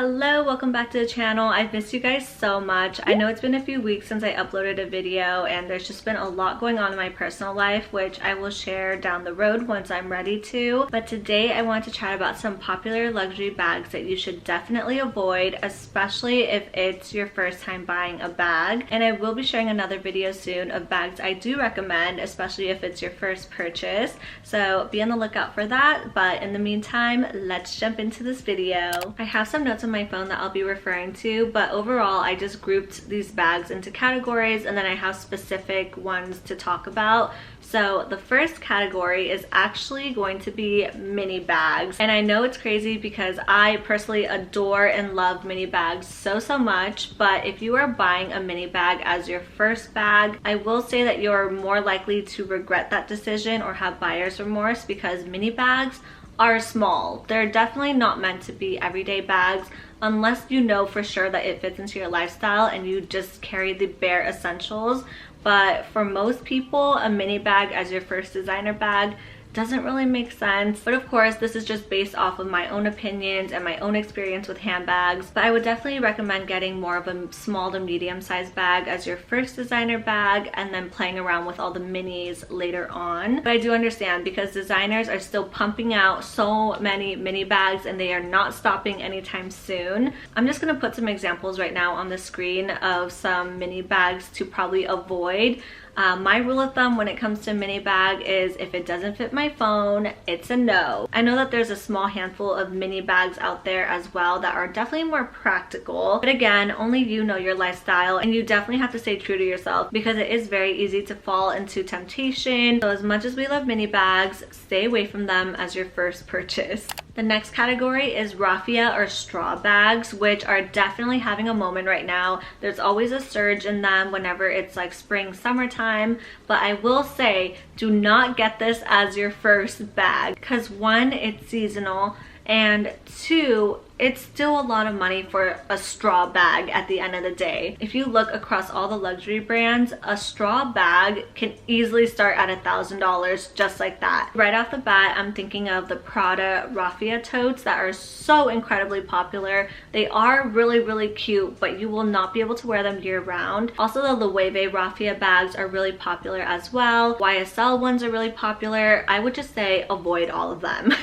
Hello, welcome back to the channel. I've missed you guys so much. I know it's been a few weeks since I uploaded a video and there's just been a lot going on in my personal life, which I will share down the road once I'm ready to. But today I want to chat about some popular luxury bags that you should definitely avoid, especially if it's your first time buying a bag. And I will be sharing another video soon of bags I do recommend, especially if it's your first purchase. So be on the lookout for that. But in the meantime, let's jump into this video. I have some notes on my phone that I'll be referring to, but overall I just grouped these bags into categories and then I have specific ones to talk about. So the first category is actually going to be mini bags. And I know it's crazy because I personally adore and love mini bags so much, but if you are buying a mini bag as your first bag, I will say that you're more likely to regret that decision or have buyer's remorse because mini bags are small. They're definitely not meant to be everyday bags unless you know for sure that it fits into your lifestyle and you just carry the bare essentials. But for most people, a mini bag as your first designer bag doesn't really make sense. But of course, this is just based off of my own opinions and my own experience with handbags. But I would definitely recommend getting more of a small to medium sized bag as your first designer bag and then playing around with all the minis later on. But I do understand because designers are still pumping out so many mini bags and they are not stopping anytime soon. I'm just gonna put some examples right now on the screen of some mini bags to probably avoid. My rule of thumb when it comes to mini bag is if it doesn't fit my phone, it's a no. I know that there's a small handful of mini bags out there as well that are definitely more practical, but again, only you know your lifestyle and you definitely have to stay true to yourself because it is very easy to fall into temptation. So as much as we love mini bags, stay away from them as your first purchase. The next category is raffia or straw bags, which are definitely having a moment right now. There's always a surge in them whenever it's like spring, summertime, but I will say do not get this as your first bag because one, it's seasonal, and two, it's still a lot of money for a straw bag at the end of the day. If you look across all the luxury brands, a straw bag can easily start at $1,000 just like that. Right off the bat, I'm thinking of the Prada raffia totes that are so incredibly popular. They are really cute, but you will not be able to wear them year round. Also, the Loewe raffia bags are really popular as well. YSL ones are really popular. I would just say avoid all of them.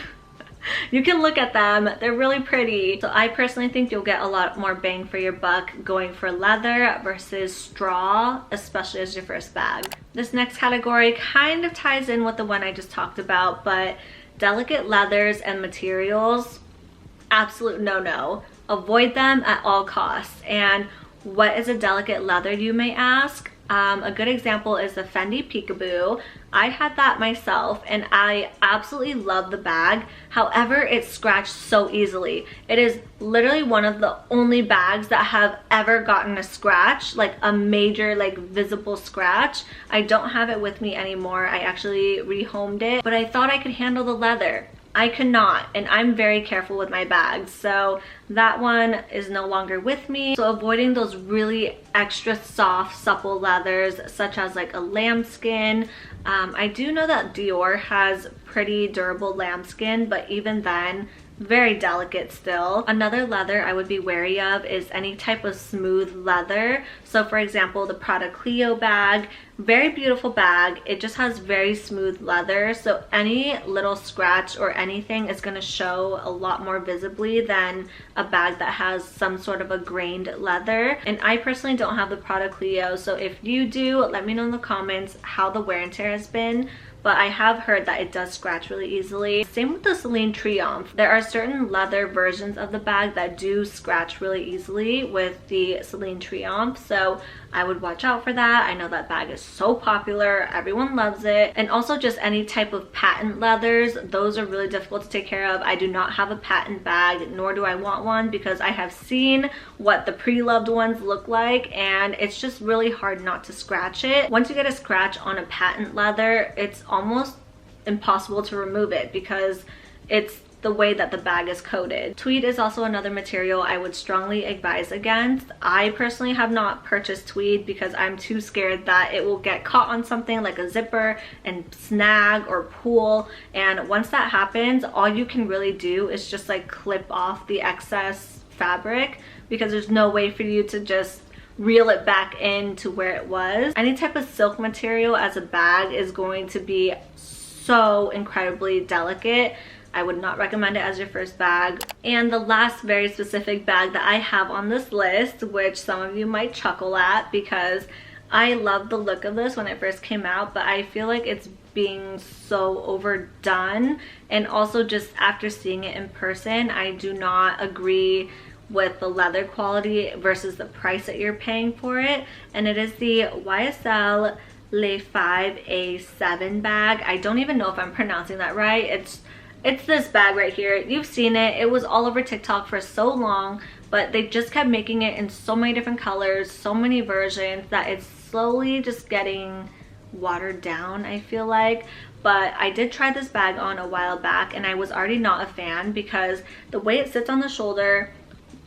You can look at them, they're really pretty. So I personally think you'll get a lot more bang for your buck going for leather versus straw, especially as your first bag. This next category kind of ties in with the one I just talked about, but delicate leathers and materials, absolute no-no. Avoid them at all costs. And what is a delicate leather, you may ask? A good example is the Fendi Peekaboo. I had that myself and I absolutely love the bag. However, it's scratched so easily. It is literally one of the only bags that have ever gotten a scratch, like a major like visible scratch. I don't have it with me anymore. I actually rehomed it, but I thought I could handle the leather. I cannot, and I'm very careful with my bags, so that one is no longer with me. So avoiding those really extra soft, supple leathers such as like a lambskin. I do know that Dior has pretty durable lambskin, but even then, very delicate still. Another leather I would be wary of is any type of smooth leather. So for example, the Prada Clio bag, very beautiful bag. It just has very smooth leather. So any little scratch or anything is gonna show a lot more visibly than a bag that has some sort of a grained leather. And I personally don't have the Prada Clio. So if you do, let me know in the comments how the wear and tear has been. But I have heard that it does scratch really easily. Same with the Celine Triomphe. There are certain leather versions of the bag that do scratch really easily with the Celine Triomphe, so I would watch out for that. I know that bag is so popular, everyone loves it. And also just any type of patent leathers, those are really difficult to take care of. I do not have a patent bag, nor do I want one because I have seen what the pre-loved ones look like and it's just really hard not to scratch it. Once you get a scratch on a patent leather, it's almost impossible to remove it because it's the way that the bag is coated. Tweed is also another material I would strongly advise against. I personally have not purchased tweed because I'm too scared that it will get caught on something like a zipper and snag or pull, and once that happens, all you can really do is just like clip off the excess fabric, because there's no way for you to just reel it back into where it was. Any type of silk material as a bag is going to be so incredibly delicate. I would not recommend it as your first bag. And the last very specific bag that I have on this list, which some of you might chuckle at because I love the look of this when it first came out, but I feel like it's being so overdone. And also just after seeing it in person, I do not agree with the leather quality versus the price that you're paying for it. And it is the YSL Le 5A7 bag. I don't even know if I'm pronouncing that right. It's this bag right here. You've seen it. It was all over TikTok for so long, but they just kept making it in so many different colors, so many versions, that it's slowly just getting watered down, I feel like. But I did try this bag on a while back and I was already not a fan because the way it sits on the shoulder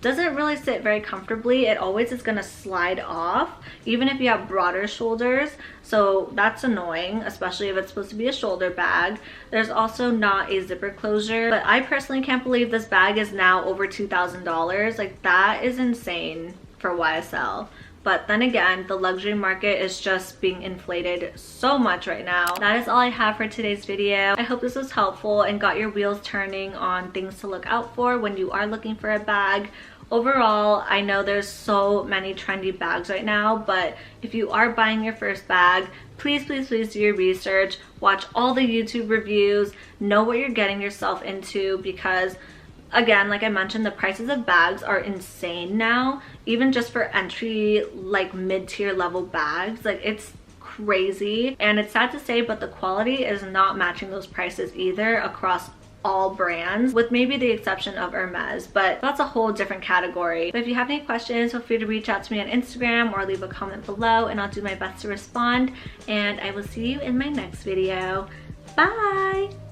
doesn't really sit very comfortably. It always is going to slide off even if you have broader shoulders, so that's annoying, especially if it's supposed to be a shoulder bag. There's also not a zipper closure, but I personally can't believe this bag is now over $2,000. Like, that is insane for YSL. But then again, the luxury market is just being inflated so much right now. That is all I have for today's video. I hope this was helpful and got your wheels turning on things to look out for when you are looking for a bag. Overall, I know there's so many trendy bags right now, but if you are buying your first bag, please do your research, watch all the YouTube reviews, know what you're getting yourself into, because again, like I mentioned, the prices of bags are insane now, even just for entry, like mid-tier level bags. Like, it's crazy. And it's sad to say, but the quality is not matching those prices either across all brands, with maybe the exception of Hermes, but that's a whole different category. But if you have any questions, feel free to reach out to me on Instagram or leave a comment below and I'll do my best to respond. And I will see you in my next video. Bye!